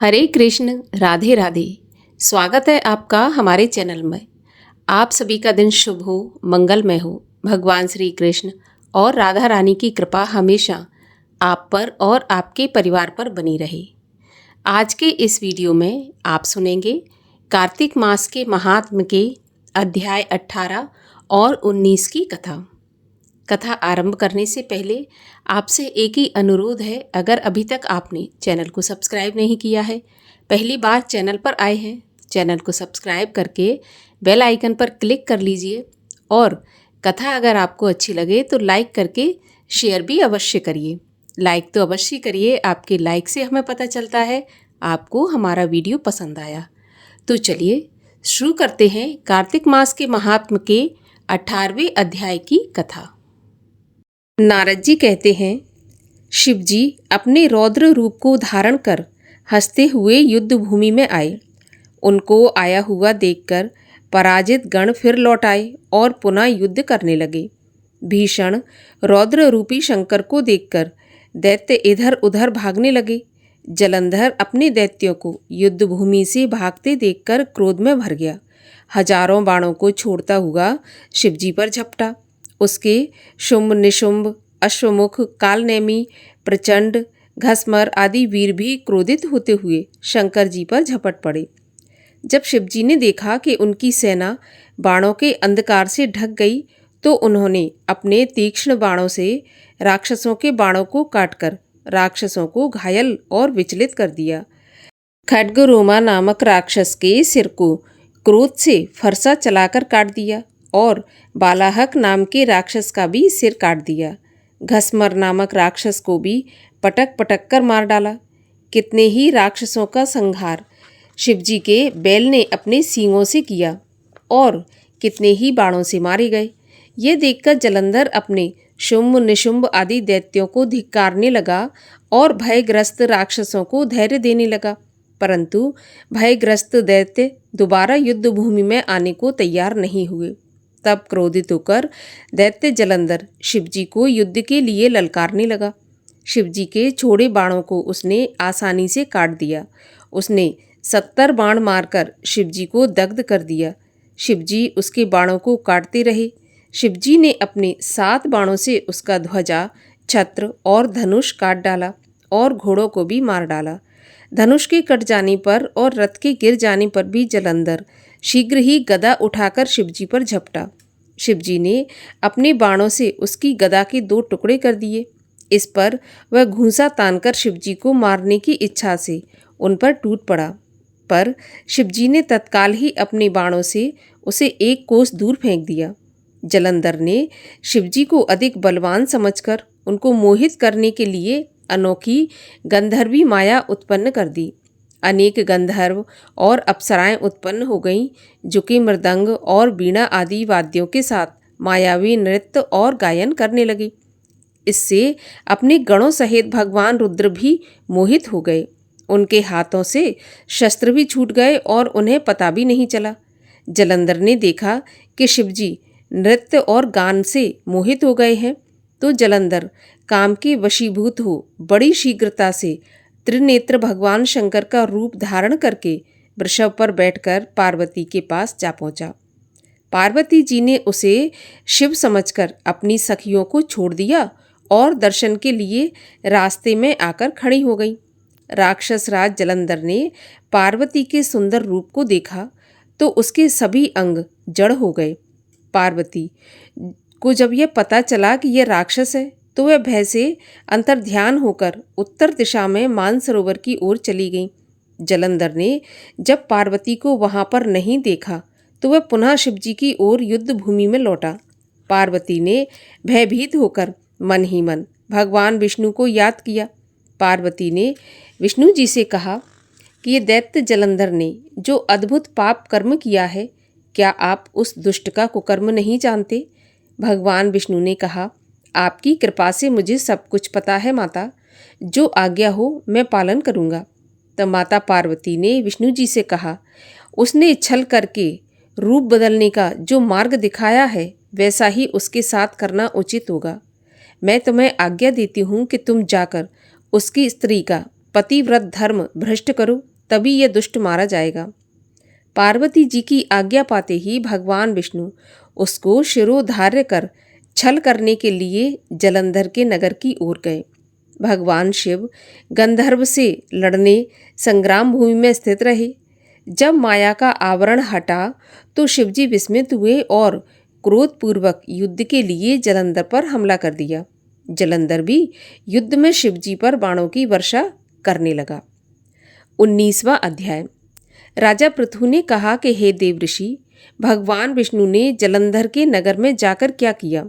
हरे कृष्ण। राधे राधे। स्वागत है आपका हमारे चैनल में। आप सभी का दिन शुभ हो, मंगलमय हो। भगवान श्री कृष्ण और राधा रानी की कृपा हमेशा आप पर और आपके परिवार पर बनी रहे। आज के इस वीडियो में आप सुनेंगे कार्तिक मास के महात्म्य के अध्याय 18 और 19 की कथा। कथा आरंभ करने से पहले आपसे एक ही अनुरोध है, अगर अभी तक आपने चैनल को सब्सक्राइब नहीं किया है, पहली बार चैनल पर आए हैं, चैनल को सब्सक्राइब करके बेल आइकन पर क्लिक कर लीजिए और कथा अगर आपको अच्छी लगे तो लाइक करके शेयर भी अवश्य करिए। लाइक तो अवश्य करिए, आपके लाइक से हमें पता चलता है आपको हमारा वीडियो पसंद आया। तो चलिए शुरू करते हैं कार्तिक मास के महात्म्य के 18वें अध्याय की कथा। नारद जी कहते हैं, शिव जी अपने रौद्र रूप को धारण कर हंसते हुए युद्ध भूमि में आए। उनको आया हुआ देखकर पराजित गण फिर लौट आए और पुनः युद्ध करने लगे। भीषण रौद्र रूपी शंकर को देखकर दैत्य इधर उधर भागने लगे। जलंधर अपने दैत्यों को युद्ध भूमि से भागते देखकर क्रोध में भर गया। हजारों बाणों को छोड़ता हुआ शिवजी पर झपटा। उसके शुंभ, निशुंभ, अश्वमुख, कालनेमी, प्रचंड, घसमर आदि वीर भी क्रोधित होते हुए शंकर जी पर झपट पड़े। जब शिवजी ने देखा कि उनकी सेना बाणों के अंधकार से ढक गई तो उन्होंने अपने तीक्ष्ण बाणों से राक्षसों के बाणों को काटकर राक्षसों को घायल और विचलित कर दिया। खड्गरोमा नामक राक्षस के सिर को क्रोध से फरसा चलाकर काट दिया और बालाहक नाम के राक्षस का भी सिर काट दिया। घसमर नामक राक्षस को भी पटक पटक कर मार डाला। कितने ही राक्षसों का संहार शिवजी के बैल ने अपने सींगों से किया और कितने ही बाणों से मारे गए। ये देखकर जलंधर अपने शुंभ, निशुंभ आदि दैत्यों को धिक्कारने लगा और भयग्रस्त राक्षसों को धैर्य देने लगा। परंतु भयग्रस्त दैत्य दोबारा युद्ध भूमि में आने को तैयार नहीं हुए। तब क्रोधित होकर दैत्य जलंधर शिवजी को युद्ध के लिए ललकारने लगा। शिवजी के छोड़े बाणों को उसने आसानी से काट दिया। उसने 70 बाण मारकर शिवजी को दग्ध कर दिया। शिवजी उसके बाणों को काटते रहे। शिवजी ने अपने 7 बाणों से उसका ध्वजा, छत्र और धनुष काट डाला और घोड़ों को भी मार डाला। धनुष के कट जाने पर और रथ के गिर जाने पर भी जलंधर शीघ्र ही गदा उठाकर शिवजी पर झपटा। शिवजी ने अपने बाणों से उसकी गदा के 2 टुकड़े कर दिए। इस पर वह घूंसा तानकर शिवजी को मारने की इच्छा से उन पर टूट पड़ा, पर शिवजी ने तत्काल ही अपने बाणों से उसे 1 कोस दूर फेंक दिया। जलंधर ने शिवजी को अधिक बलवान समझकर उनको मोहित करने के लिए अनोखी गंधर्वी माया उत्पन्न कर दी। अनेक गंधर्व और अप्सराएं उत्पन्न हो गईं, जो कि मृदंग और वीणा आदि वाद्यों के साथ मायावी नृत्य और गायन करने लगे। इससे अपने गणों सहित भगवान रुद्र भी मोहित हो गए। उनके हाथों से शस्त्र भी छूट गए और उन्हें पता भी नहीं चला। जलंधर ने देखा कि शिवजी नृत्य और गान से मोहित हो गए हैं, तो जलंधर काम के वशीभूत हो बड़ी शीघ्रता से त्रिनेत्र भगवान शंकर का रूप धारण करके वृषभ पर बैठकर पार्वती के पास जा पहुंचा। पार्वती जी ने उसे शिव समझकर अपनी सखियों को छोड़ दिया और दर्शन के लिए रास्ते में आकर खड़ी हो गई। राक्षस राज जलंधर ने पार्वती के सुंदर रूप को देखा तो उसके सभी अंग जड़ हो गए। पार्वती को जब यह पता चला कि यह राक्षस है तो वह भय से अंतर्ध्यान होकर उत्तर दिशा में मानसरोवर की ओर चली गई। जलंधर ने जब पार्वती को वहां पर नहीं देखा तो वह पुनः शिवजी की ओर युद्ध भूमि में लौटा। पार्वती ने भयभीत होकर मन ही मन भगवान विष्णु को याद किया। पार्वती ने विष्णु जी से कहा कि ये दैत्य जलंधर ने जो अद्भुत पाप कर्म किया है, क्या आप उस दुष्ट का कुकर्म नहीं जानते? भगवान विष्णु ने कहा, आपकी कृपा से मुझे सब कुछ पता है माता, जो आज्ञा हो मैं पालन करूँगा। तब माता पार्वती ने विष्णु जी से कहा, उसने छल करके रूप बदलने का जो मार्ग दिखाया है वैसा ही उसके साथ करना उचित होगा। मैं तुम्हें आज्ञा देती हूँ कि तुम जाकर उसकी स्त्री का पतिव्रत धर्म भ्रष्ट करो, तभी यह दुष्ट मारा जाएगा। पार्वती जी की आज्ञा पाते ही भगवान विष्णु उसको शिरोधार्य कर छल करने के लिए जलंधर के नगर की ओर गए। भगवान शिव गंधर्व से लड़ने संग्राम भूमि में स्थित रहे। जब माया का आवरण हटा तो शिवजी विस्मित हुए और क्रोधपूर्वक युद्ध के लिए जलंधर पर हमला कर दिया। जलंधर भी युद्ध में शिवजी पर बाणों की वर्षा करने लगा। 19वां अध्याय। राजा पृथु ने कहा कि हे देवऋषि, भगवान विष्णु ने जलंधर के नगर में जाकर क्या किया?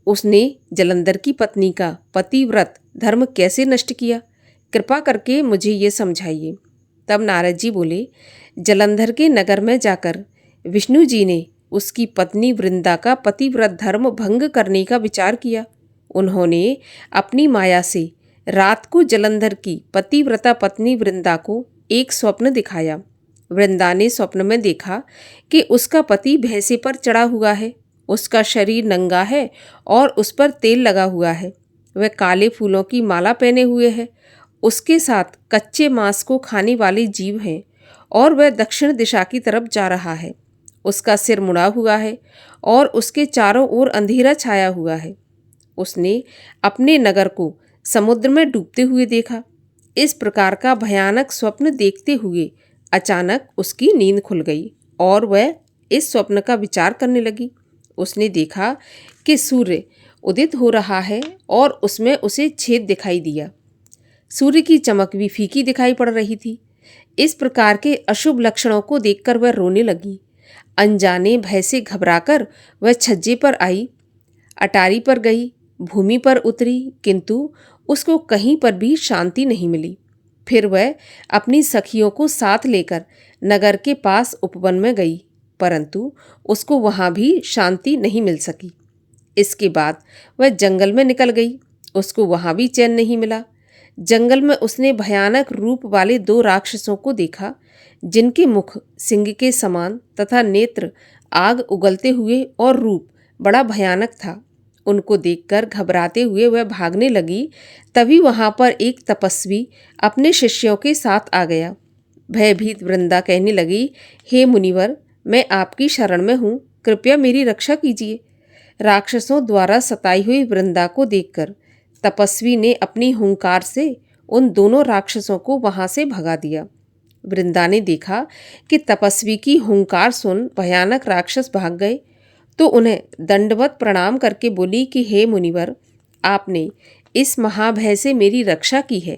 उसने जलंधर की पत्नी का पतिव्रत धर्म कैसे नष्ट किया? कृपा करके मुझे ये समझाइए। तब नारद जी बोले, जलंधर के नगर में जाकर विष्णु जी ने उसकी पत्नी वृंदा का पतिव्रत धर्म भंग करने का विचार किया। उन्होंने अपनी माया से रात को जलंधर की पतिव्रता पत्नी वृंदा को एक स्वप्न दिखाया। वृंदा ने स्वप्न में देखा कि उसका पति भैंसे पर चढ़ा हुआ है, उसका शरीर नंगा है और उस पर तेल लगा हुआ है। वह काले फूलों की माला पहने हुए है, उसके साथ कच्चे मांस को खाने वाले जीव हैं और वह दक्षिण दिशा की तरफ जा रहा है। उसका सिर मुड़ा हुआ है और उसके चारों ओर अंधेरा छाया हुआ है। उसने अपने नगर को समुद्र में डूबते हुए देखा। इस प्रकार का भयानक स्वप्न देखते हुए अचानक उसकी नींद खुल गई और वह इस स्वप्न का विचार करने लगी। उसने देखा कि सूर्य उदित हो रहा है और उसमें उसे छेद दिखाई दिया। सूर्य की चमक भी फीकी दिखाई पड़ रही थी। इस प्रकार के अशुभ लक्षणों को देखकर वह रोने लगी। अनजाने भय से घबराकर वह छज्जे पर आई, अटारी पर गई, भूमि पर उतरी, किंतु उसको कहीं पर भी शांति नहीं मिली। फिर वह अपनी सखियों को साथ लेकर नगर के पास उपवन में गई, परंतु उसको वहाँ भी शांति नहीं मिल सकी। इसके बाद वह जंगल में निकल गई, उसको वहाँ भी चैन नहीं मिला। जंगल में उसने भयानक रूप वाले 2 राक्षसों को देखा, जिनके मुख सिंह के समान तथा नेत्र आग उगलते हुए और रूप बड़ा भयानक था। उनको देखकर घबराते हुए वह भागने लगी। तभी वहाँ पर एक तपस्वी अपने शिष्यों के साथ आ गया। भयभीत वृंदा कहने लगी, हे मुनिवर, मैं आपकी शरण में हूँ, कृपया मेरी रक्षा कीजिए। राक्षसों द्वारा सताई हुई वृंदा को देखकर तपस्वी ने अपनी हुंकार से उन दोनों राक्षसों को वहां से भगा दिया। वृंदा ने देखा कि तपस्वी की हुंकार सुन भयानक राक्षस भाग गए, तो उन्हें दंडवत प्रणाम करके बोली कि हे मुनिवर, आपने इस महाभय से मेरी रक्षा की है।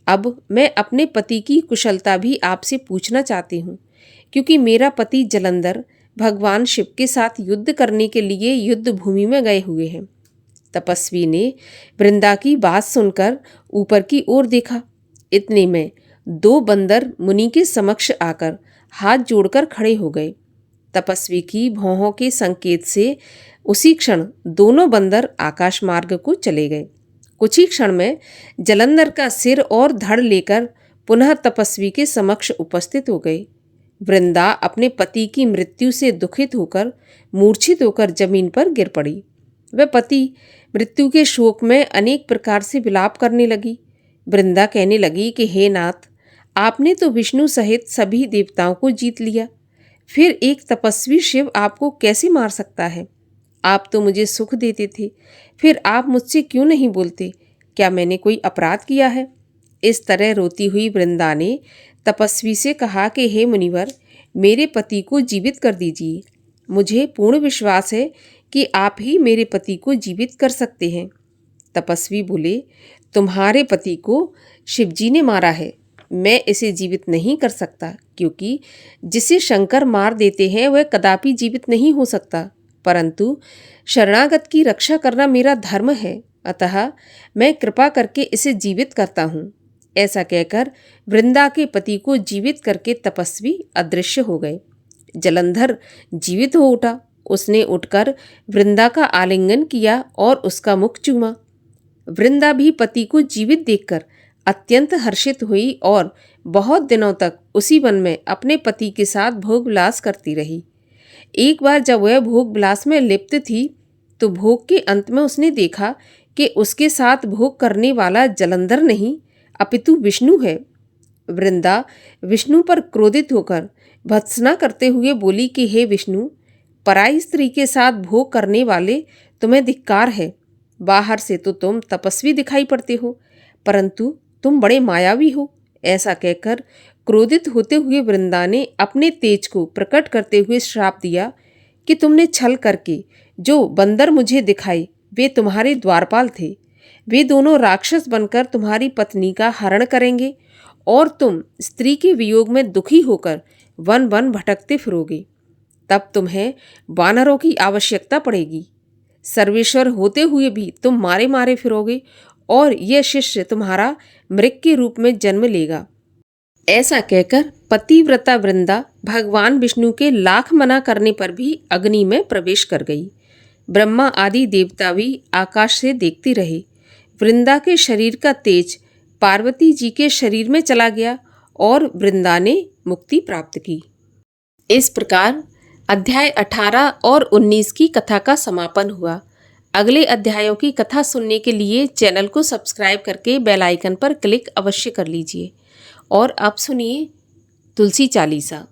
अब मैं अपने पति की कुशलता भी आपसे पूछना चाहती हूँ, क्योंकि मेरा पति जलंधर भगवान शिव के साथ युद्ध करने के लिए युद्ध भूमि में गए हुए हैं। तपस्वी ने वृंदा की बात सुनकर ऊपर की ओर देखा। इतने में 2 बंदर मुनि के समक्ष आकर हाथ जोड़कर खड़े हो गए। तपस्वी की भौहों के संकेत से उसी क्षण दोनों बंदर आकाश मार्ग को चले गए। कुछ ही क्षण में जलंधर का सिर और धड़ लेकर पुनः तपस्वी के समक्ष उपस्थित हो गए। वृंदा अपने पति की मृत्यु से दुखित होकर मूर्छित होकर जमीन पर गिर पड़ी। वह पति मृत्यु के शोक में अनेक प्रकार से विलाप करने लगी। वृंदा कहने लगी कि हे नाथ, आपने तो विष्णु सहित सभी देवताओं को जीत लिया, फिर एक तपस्वी शिव आपको कैसे मार सकता है? आप तो मुझे सुख देते थे, फिर आप मुझसे क्यों नहीं बोलते? क्या मैंने कोई अपराध किया है? इस तरह रोती हुई वृंदा ने तपस्वी से कहा कि हे मुनिवर, मेरे पति को जीवित कर दीजिए। मुझे पूर्ण विश्वास है कि आप ही मेरे पति को जीवित कर सकते हैं। तपस्वी बोले, तुम्हारे पति को शिवजी ने मारा है, मैं इसे जीवित नहीं कर सकता, क्योंकि जिसे शंकर मार देते हैं वह कदापि जीवित नहीं हो सकता, परंतु शरणागत की रक्षा करना मेरा धर्म है, अतः मैं कृपा करके इसे जीवित करता हूँ। ऐसा कहकर वृंदा के पति को जीवित करके तपस्वी अदृश्य हो गए। जलंधर जीवित हो उठा। उसने उठकर वृंदा का आलिंगन किया और उसका मुख चूमा। वृंदा भी पति को जीवित देखकर अत्यंत हर्षित हुई और बहुत दिनों तक उसी वन में अपने पति के साथ भोग विलास करती रही। एक बार जब वह भोग विलास में लिप्त थी, तो भोग के अंत में उसने देखा कि उसके साथ भोग करने वाला जलंधर नहीं अपितु विष्णु है। वृंदा विष्णु पर क्रोधित होकर भत्सना करते हुए बोली कि हे विष्णु, पराई स्त्री के साथ भोग करने वाले तुम्हें धिक्कार है। बाहर से तो तुम तपस्वी दिखाई पड़ते हो, परंतु तुम बड़े मायावी हो। ऐसा कहकर क्रोधित होते हुए वृंदा ने अपने तेज को प्रकट करते हुए श्राप दिया कि तुमने छल करके जो बंदर मुझे दिखाए वे तुम्हारे द्वारपाल थे। वे दोनों राक्षस बनकर तुम्हारी पत्नी का हरण करेंगे और तुम स्त्री के वियोग में दुखी होकर वन वन भटकते फिरोगे। तब तुम्हें वानरों की आवश्यकता पड़ेगी। सर्वेश्वर होते हुए भी तुम मारे मारे फिरोगे और यह शिष्य तुम्हारा मृग के रूप में जन्म लेगा। ऐसा कहकर पतिव्रता वृंदा भगवान विष्णु के लाख मना करने पर भी अग्नि में प्रवेश कर गई। ब्रह्मा आदि देवता भी आकाश से देखते रहे। वृंदा के शरीर का तेज पार्वती जी के शरीर में चला गया और वृंदा ने मुक्ति प्राप्त की। इस प्रकार अध्याय 18 और 19 की कथा का समापन हुआ। अगले अध्यायों की कथा सुनने के लिए चैनल को सब्सक्राइब करके बेल आइकन पर क्लिक अवश्य कर लीजिए। और अब सुनिए तुलसी चालीसा।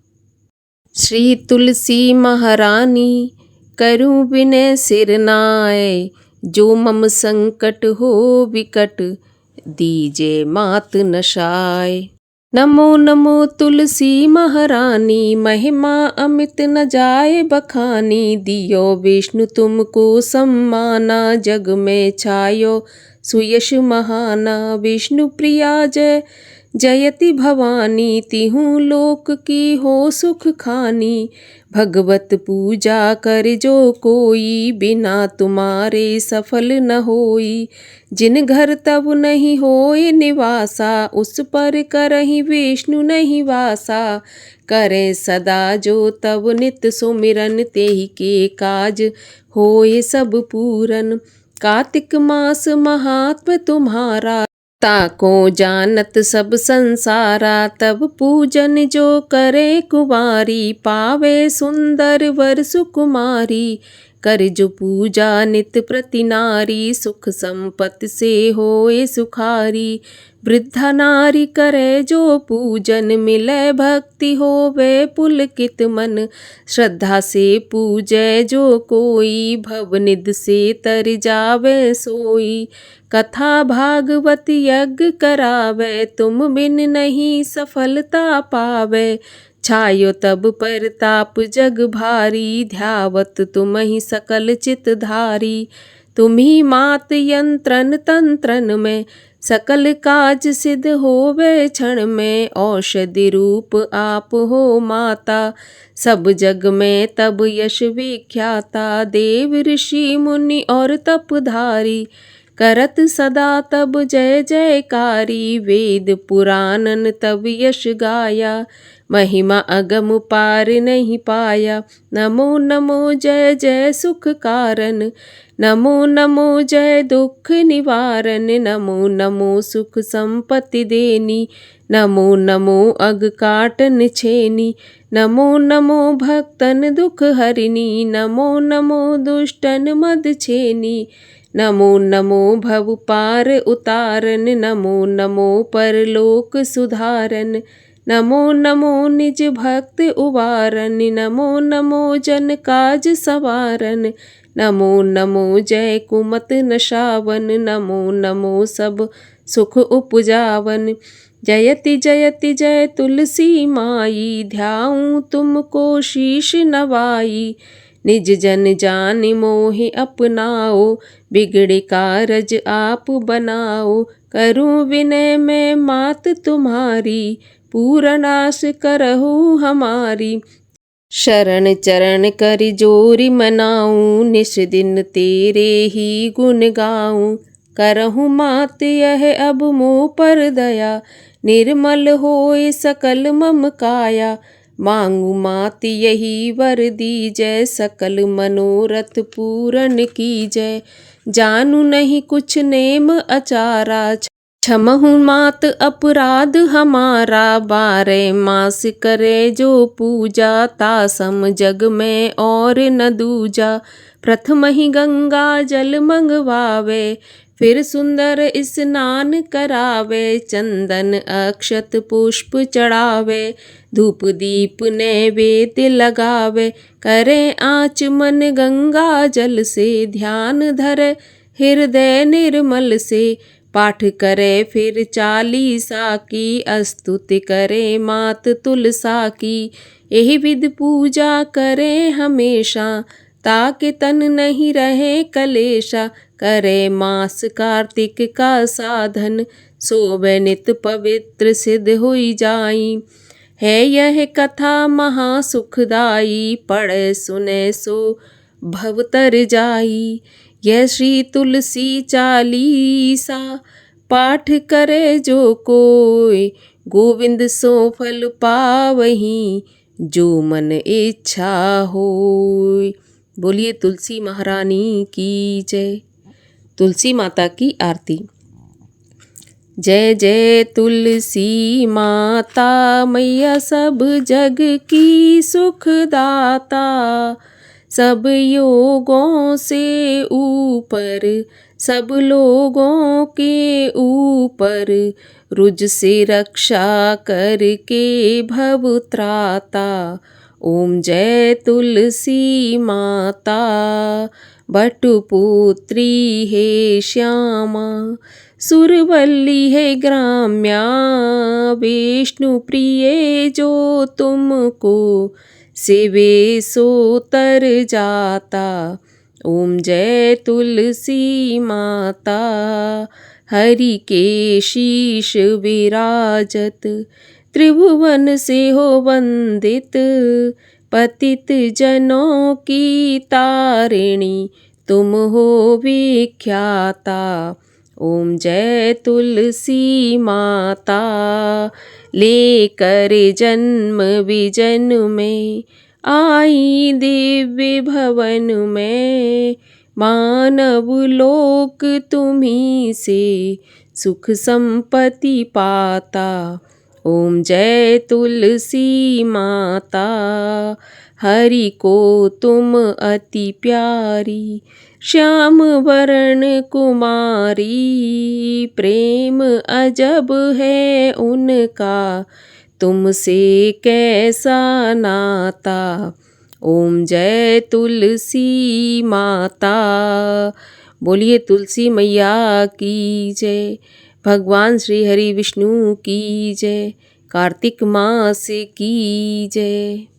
श्री तुलसी महारानी करूं विनय सिर नाय, जो मम संकट हो विकट दीजे मात नशाय। नमो नमो तुलसी महारानी, महिमा अमित न जाए बखानी। दियो विष्णु तुमको सम्माना, जग में छायो सुयश महाना। विष्णु प्रिया जय जयति भवानी, तिहु लोक की हो सुख खानी। भगवत पूजा कर जो कोई, बिना तुम्हारे सफल न होई। जिन घर तब नहीं होए निवासा, उस पर करहि विष्णु नहीं वासा। करे सदा जो तब नित सुमिरन, तेहि के काज होए सब पूरन। कार्तिक मास महात्म तुम्हारा, ताको जानत सब संसारा। तब पूजन जो करे कुमारी, पावे सुंदर वर सुकुमारी। कर जो पूजा नित प्रति नारी, सुख संपत्ति से होए सुखारी। वृद्धा नारी करे जो पूजन, मिले भक्ति होवे पुलकित मन। श्रद्धा से पूजै जो कोई, भवनिध से तर जावे सोई। कथा भागवत यज्ञ करावे, तुम बिन नहीं सफलता पावे। छायो तब परताप जग भारी, ध्यावत तुमहि सकल चित धारी। तुम्ही मात यंत्रन तंत्रन में, सकल काज सिद्ध होवे क्षण में। औषधि रूप आप हो माता, सब जग में तब यश विख्याता। देव ऋषि मुनि और तपधारी, करत सदा तब जय जयकारी। वेद पुराणन तब यश गाया, महिमा अगम पार नहीं पाया। नमो नमो जय जय सुख कारण, नमो नमो जय दुख निवारण। नमो नमो सुख संपत्ति देनी, नमो नमो अग काटन छेनी। नमो नमो भक्तन दुख हरिनी, नमो नमो दुष्टन मद छेनी। नमो नमो भव पार उतारन, नमो नमो परलोक सुधारन। नमो नमो निज भक्त उबारन, नमो नमो जन काज सवारन। नमो नमो जय कुमत नशावन, नमो नमो सब सुख उपजावन। जयति जयति जय तुलसी माई, ध्याऊं तुमको शीश नवाई। निज जन जान मोहि अपनाओ, बिगड़े कारज आप बनाओ। करूं विनय में मात तुम्हारी, पूर्ण आस करहु हमारी। शरण चरण कर जोरि मनाऊं, निस दिन तेरे ही गुण गाऊं। करहु मात यह अब मोह पर दया, निर्मल होए सकल मम काया। मांगू मात यही वर दीजै, सकल मनोरथ पूरन कीजै। जानू नहीं कुछ नेम अचारा, क्षमहु मात अपराध हमारा। बारह मास करे जो पूजा, तासम जग में और न दूजा। प्रथम ही गंगा जल मंगवावे, फिर सुंदर स्नान करावे, चंदन अक्षत पुष्प चढ़ावे, धूप दीप नैवेद्य लगावे, करे आचमन गंगा जल से, ध्यान धरे हृदय निर्मल से, पाठ करे फिर चालीसा की, स्तुति करे मात तुलसा की, यही विध पूजा करे हमेशा, ताकि तन नहीं रहे कलेशा, करे मास कार्तिक का साधन, सोवे नित पवित्र सिद्ध हुई जाई, है यह कथा महासुखदाई, पढ़े सुने सो भव तर जाई, यह श्री तुलसी चालीसा, पाठ करे जो कोई, गोविंद सो फल पावहीं, जो मन इच्छा होय। बोलिए तुलसी महारानी की जय। तुलसी माता की आरती। जय जय तुलसी माता, मैया सब जग की सुखदाता, सब योगों से ऊपर, सब लोगों के ऊपर, रुज से रक्षा करके भव त्राता, ओम जय तुलसी माता। भट्टपुत्री है श्यामा, सुरवल्ली है ग्राम्या, विष्णु प्रिय जो तुमको, सेवे सो तर जाता, ओम जय तुलसी माता। हरि के शीश विराजत, त्रिभुवन से हो वंदित, पतित जनों की तारिणी, तुम हो विख्याता, ओम जय तुलसी माता। लेकर जन्म विजन में, आई दिव्य भवन में, मानव लोक तुम्ही से, सुख संपत्ति पाता, ओम जय तुलसी माता। हरि को तुम अति प्यारी, श्याम वरण कुमारी, प्रेम अजब है उनका, तुमसे कैसा नाता, ओम जय तुलसी माता। बोलिए तुलसी मैया की जय। भगवान श्री हरि विष्णु की जय। कार्तिक मास की जय।